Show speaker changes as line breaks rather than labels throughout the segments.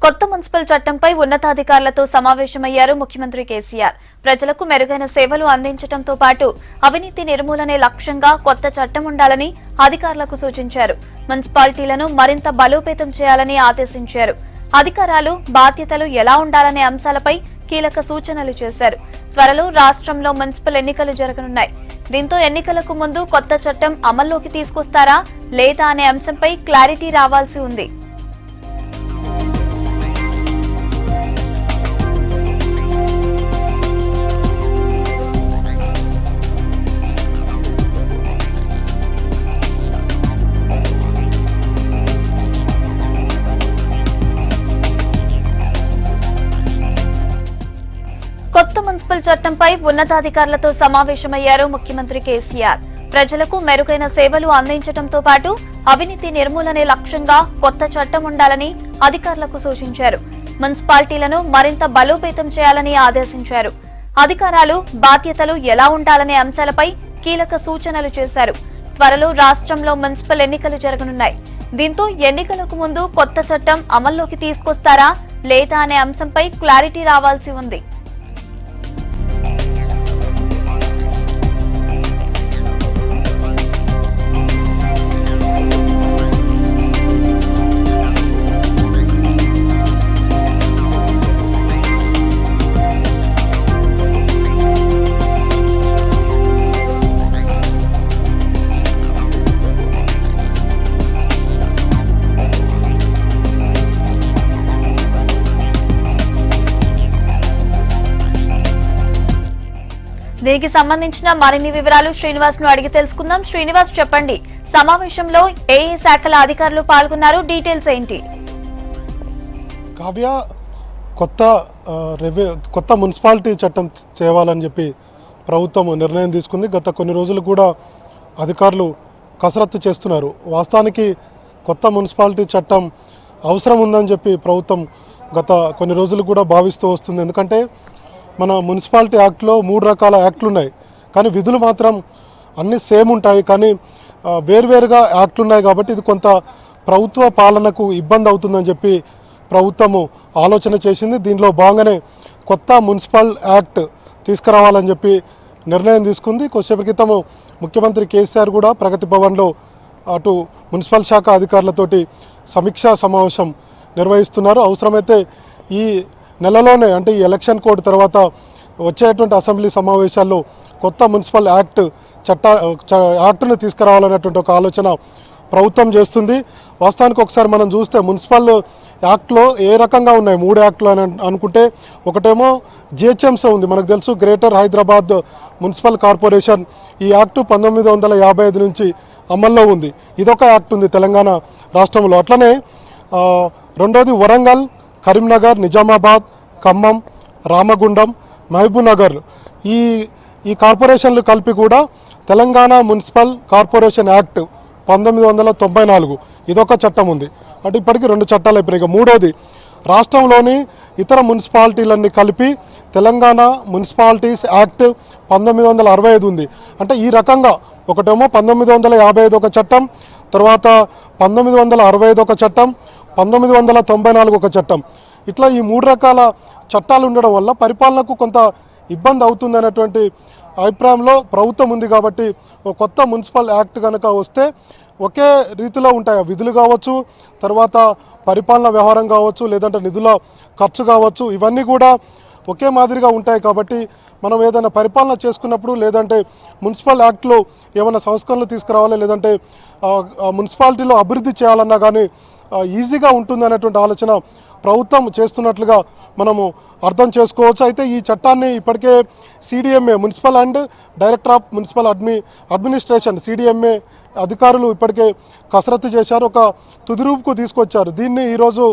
కొత్త మున్సిపల్ చట్టంపై ఉన్నతాధికారులతో సమావేశమయ్యారు ముఖ్యమంత్రి కేసీఆర్. ప్రజలకు మెరుగైన సేవలు అందించడంతో పాటు అవినీతి నిర్మూలనే లక్ష్యంగా కొత్త చట్టం ఉండాలని అధికారులకు సూచించారు. మున్సిపాలిటీలను మరింత బలోపేతం చేయాలని ఆదేశించారు. అధికారాలు, బాధ్యతలు ఎలా ఉండాలనే అంశాలపై కీలక సూచనలు చేశారు. త్వరలో రాష్ట్రంలో మున్సిపల్ ఎన్నికలు జరగనున్నాయి. దీంతో ఎన్నికలకు ముందు కొత్త చట్టం అమల్లోకి తీసుకొస్తారా లేదా అనే అంశంపై క్లారిటీ రావాల్సి ఉంది. కొత్త మున్సిపల్ చట్టంపై ఉన్నతాధికారులతో సమావేశమయ్యారు ముఖ్యమంత్రి కేసీఆర్. ప్రజలకు మెరుగైన సేవలు అందించడంతో పాటు అవినీతి నిర్మూలనే లక్ష్యంగా కొత్త చట్టం ఉండాలని అధికారులకు సూచించారు. మున్సిపాలిటీలను మరింత బలోపేతం చేయాలని ఆదేశించారు. అధికారాలు, బాధ్యతలు ఎలా ఉండాలనే అంశాలపై కీలక సూచనలు చేశారు. త్వరలో రాష్ట్రంలో మున్సిపల్ ఎన్నికలు జరగనున్నాయి. దీంతో ఎన్నికలకు ముందు కొత్త చట్టం అమల్లోకి తీసుకొస్తారా లేదా అనే అంశంపై క్లారిటీ రావాల్సి ఉంది. దీనికి సంబంధించిన మరిన్ని వివరాలు శ్రీనివాస్ ను అడిగి తెలుసుకుందాం. శ్రీనివాస్, చెప్పండి, సమావేశంలో ఏ శాఖల అధికారులు పాల్గొన్నారు, డీటెయిల్స్ ఏంటి?
కావ్య, కొత్త మున్సిపాలిటీ చట్టం చేయాలని చెప్పి ప్రభుత్వం నిర్ణయం తీసుకుంది. గత కొన్ని రోజులు కూడా అధికారులు కసరత్తు చేస్తున్నారు. వాస్తవానికి కొత్త మున్సిపాలిటీ చట్టం అవసరం ఉందని చెప్పి ప్రభుత్వం గత కొన్ని రోజులు కూడా భావిస్తూ వస్తుంది. ఎందుకంటే మన మున్సిపాలిటీ యాక్ట్లో 3 రకాల యాక్ట్లు ఉన్నాయి, కానీ విధులు మాత్రం అన్నీ సేమ్ ఉంటాయి. కానీ వేరువేరుగా యాక్ట్లు ఉన్నాయి కాబట్టి ఇది కొంత ప్రభుత్వ పాలనకు ఇబ్బంది అవుతుందని చెప్పి ప్రభుత్వము ఆలోచన చేసింది. దీనిలో భాగంగానే కొత్త మున్సిపల్ యాక్ట్ తీసుకురావాలని చెప్పి నిర్ణయం తీసుకుంది. కొద్దిసేపటి క్రితము ముఖ్యమంత్రి కేసీఆర్ కూడా ప్రగతి భవన్లో అటు మున్సిపల్ శాఖ అధికారులతోటి సమీక్షా సమావేశం నిర్వహిస్తున్నారు. అవసరమైతే ఈ నెలలోనే, అంటే ఈ ఎలక్షన్ కోడ్ తర్వాత వచ్చేటువంటి అసెంబ్లీ సమావేశాల్లో కొత్త మున్సిపల్ యాక్ట్ను తీసుకురావాలనేటువంటి ఒక ఆలోచన ప్రభుత్వం చేస్తుంది. వాస్తవానికి ఒకసారి మనం చూస్తే మున్సిపల్ యాక్ట్లో ఏ రకంగా ఉన్నాయి, 3 యాక్ట్లు అని అనుకుంటే, ఒకటేమో జిహెచ్ఎంసీ ఉంది. మనకు తెలుసు, గ్రేటర్ హైదరాబాద్ మున్సిపల్ కార్పొరేషన్. ఈ యాక్టు 1955 నుంచి అమల్లో ఉంది. ఇదొక యాక్ట్ ఉంది తెలంగాణ రాష్ట్రంలో. అట్లనే రెండోది వరంగల్, కరీంనగర్, నిజామాబాద్, ఖమ్మం, రామగుండం, మహబూబ్నగర్, ఈ కార్పొరేషన్లు కలిపి కూడా తెలంగాణ మున్సిపల్ కార్పొరేషన్ యాక్ట్ 1994 ఇదొక చట్టం ఉంది. అంటే ఇప్పటికీ 2 చట్టాలు అయిపోయినాయి. మూడోది రాష్ట్రంలోని ఇతర మున్సిపాలిటీలన్నీ కలిపి తెలంగాణ మున్సిపాలిటీస్ యాక్ట్ 1965 ఉంది. అంటే ఈ రకంగా ఒకటేమో 1955 ఒక చట్టం, తర్వాత 1965 ఒక చట్టం, 1994 ఒక చట్టం. ఇట్లా ఈ 3 రకాల చట్టాలు ఉండడం వల్ల పరిపాలనకు కొంత ఇబ్బంది అవుతుంది అనేటువంటి అభిప్రాయంలో ప్రభుత్వం ఉంది. కాబట్టి ఒక కొత్త మున్సిపల్ యాక్ట్ కనుక వస్తే ఒకే రీతిలో ఉంటాయి విధులు కావచ్చు, తర్వాత పరిపాలన వ్యవహారం కావచ్చు, లేదంటే నిధుల ఖర్చు కావచ్చు, ఇవన్నీ కూడా ఒకే మాదిరిగా ఉంటాయి. కాబట్టి మనం ఏదైనా పరిపాలన చేసుకున్నప్పుడు, లేదంటే మున్సిపల్ యాక్ట్లో ఏమైనా సంస్కరణలు తీసుకురావాలి, లేదంటే మున్సిపాలిటీలో అభివృద్ధి చేయాలన్నా కానీ ఈజీగా ఉంటుంది అనేటువంటి ఆలోచన ప్రభుత్వం చేస్తున్నట్లుగా మనము అర్థం చేసుకోవచ్చు. అయితే ఈ చట్టాన్ని ఇప్పటికే CDMA, municipal and director of municipal administration, CDMA అధికారులు ఇప్పటికే కసరత్తు చేశారు, ఒక తుది రూపుకు తీసుకొచ్చారు. దీన్ని ఈరోజు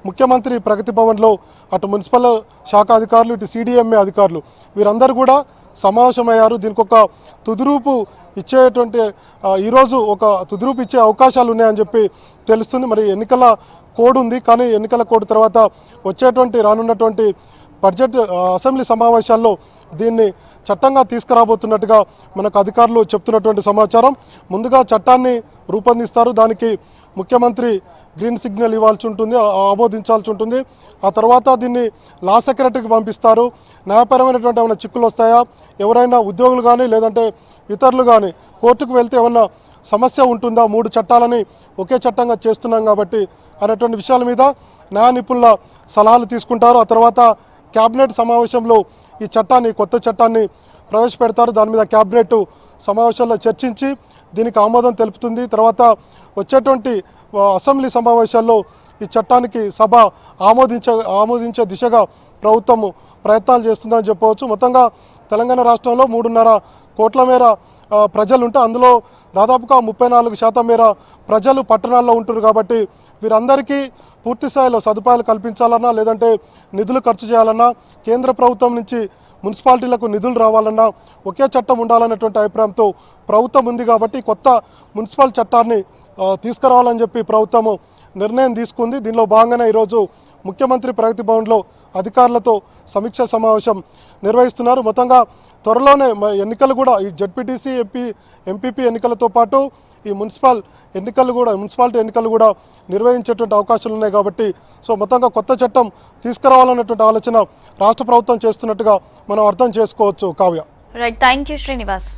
ముఖ్యమంత్రి ప్రగతి భవన్లో అటు మున్సిపల్ శాఖ అధికారులు, ఇటు సిడిఎంఏ అధికారులు వీరందరూ కూడా సమావేశమయ్యారు. దీనికి ఒక తుదిరూపు ఇచ్చేటువంటి ఈరోజు ఒక తుదిరూపు ఇచ్చే అవకాశాలు ఉన్నాయని చెప్పి తెలుస్తుంది. మరి ఎన్నికల కోడ్ ఉంది, కానీ ఎన్నికల కోడ్ తర్వాత రానున్నటువంటి బడ్జెట్ అసెంబ్లీ సమావేశాల్లో దీన్ని చట్టంగా తీసుకురాబోతున్నట్టుగా మనకు అధికారులు చెప్తున్నటువంటి సమాచారం. ముందుగా చట్టాన్ని రూపొందిస్తారు, దానికి ముఖ్యమంత్రి గ్రీన్ సిగ్నల్ ఇవ్వాల్సి ఉంటుంది, ఆమోదించాల్సి ఉంటుంది. ఆ తర్వాత దీన్ని లా సెక్రటరీకి పంపిస్తారు. న్యాయపరమైనటువంటి ఏమైనా చిక్కులు వస్తాయా, ఎవరైనా ఉద్యోగులు కానీ లేదంటే ఇతరులు కానీ కోర్టుకు వెళ్తే ఏమన్నా సమస్య ఉంటుందా, 3 చట్టాలని ఒకే చట్టంగా చేస్తున్నాం కాబట్టి అనేటువంటి విషయాల మీద న్యాయ నిపుణుల సలహాలు తీసుకుంటారు. ఆ తర్వాత క్యాబినెట్ సమావేశంలో ఈ చట్టాన్ని, కొత్త చట్టాన్ని ప్రవేశపెడతారు. దాని మీద క్యాబినెట్ సమావేశాల్లో చర్చించి దీనికి ఆమోదం తెలుపుతుంది. తర్వాత వచ్చేటువంటి అసెంబ్లీ సమావేశాల్లో ఈ చట్టానికి సభ ఆమోదించే దిశగా ప్రభుత్వం ప్రయత్నాలు చేస్తుందని చెప్పవచ్చు. మొత్తంగా తెలంగాణ రాష్ట్రంలో 3.5 కోట్ల మేర ప్రజలు ఉంటే అందులో దాదాపుగా 34% మేర ప్రజలు పట్టణాల్లో ఉంటారు. కాబట్టి వీరందరికీ పూర్తి స్థాయిలో సదుపాయాలు కల్పించాలన్నా లేదంటే నిధులు ఖర్చు చేయాలన్నా కేంద్ర ప్రభుత్వం నుంచి మున్సిపాలిటీలకు నిధులు రావాలన్నా ఒకే చట్టం ఉండాలన్నటువంటి అభిప్రాయంతో ప్రభుత్వం ఉంది. కాబట్టి కొత్త మున్సిపల్ చట్టాన్ని తీసుకురావాలని చెప్పి ప్రభుత్వము నిర్ణయం తీసుకుంది. దీనిలో భాగంగానే ఈరోజు ముఖ్యమంత్రి ప్రగతి భవన్లో అధికారులతో సమీక్ష సమావేశం నిర్వహిస్తున్నారు. మొత్తంగా త్వరలోనే ఎన్నికలు కూడా, ఈ జెడ్పీటీసీ ఎంపీపీ ఎన్నికలతో పాటు ఈ మున్సిపాలిటీ ఎన్నికలు కూడా నిర్వహించేటువంటి అవకాశాలు ఉన్నాయి. కాబట్టి మొత్తంగా కొత్త చట్టం తీసుకురావాలన్నటువంటి ఆలోచన రాష్ట్ర ప్రభుత్వం చేస్తున్నట్టుగా మనం అర్థం చేసుకోవచ్చు. Kavya.
Right, thank you Srinivas.